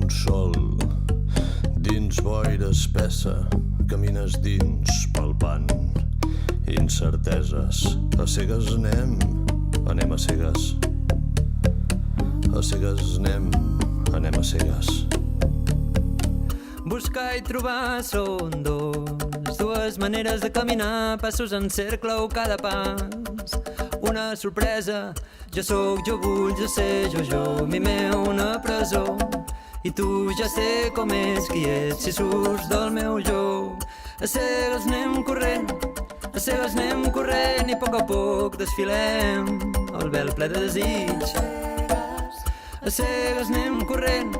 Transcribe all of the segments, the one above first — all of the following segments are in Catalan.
un sol, dins boira espessa, camines dins palpant incerteses. A cegues anem a cegues. A cegues anem a cegues. Buscar i trobar són dues maneres de caminar, passos en cercle o cada pas. Una sorpresa, jo sóc, jo vull, jo sé, jo, mi meu, una presó. I tu ja sé com és, qui ets, si surts del meu joc. A cegues anem corrent, a cegues anem corrent, i a poc desfilem el vel ple de desig. A cegues anem corrent,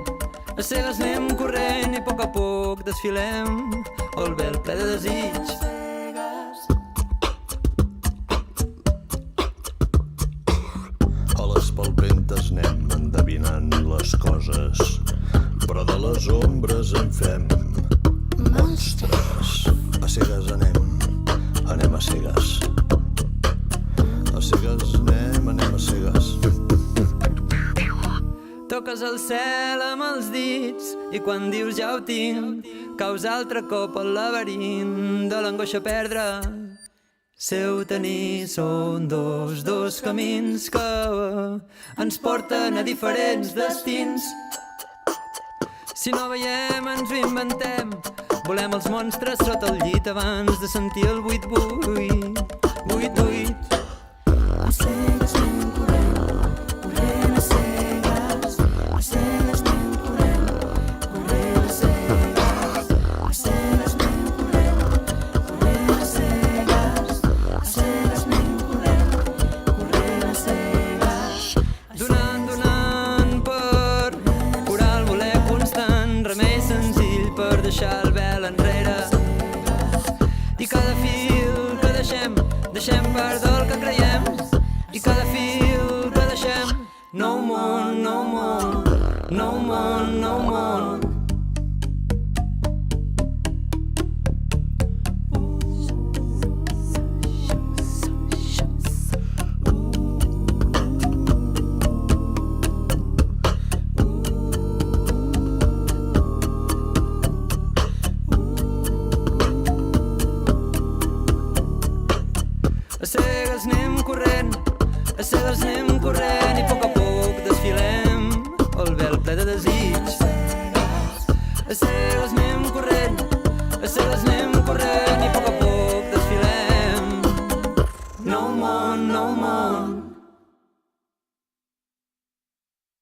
a cegues anem corrent, i a poc desfilem el vel ple de desig. A les palpentes anem endevinant les coses, però de les ombres en fem monstres. A cegues anem a cegues. A cegues anem a cegues. Toques el cel amb els dits i quan dius ja ho tinc, caus altre cop al laberint de l'angoixa perdre. Ser o tenir són dos camins que ens porten a diferents destins. Si no veiem ens ho inventem, volem els monstres sota el llit abans de sentir el 8-8. 8-8. A cegues anem corrent, corrent a cegues. A cegues anem corrent, corrent a cegues. A cegues anem corrent, corrent a cegues. A cegues anem corrent, corrent a cegues. Donant per curar el voler constant, remei senzill per deixar el vel enrere. I cada fil que deixem part del que creiem. I cada fil que deixem, nou món, nou món, nou món, nou món. A cegues anem corrent, a cegues anem corrent, i a poc desfilem el vel ple de desig. A cegues anem corrent, a cegues anem corrent, i a poc desfilem nou món, nou món.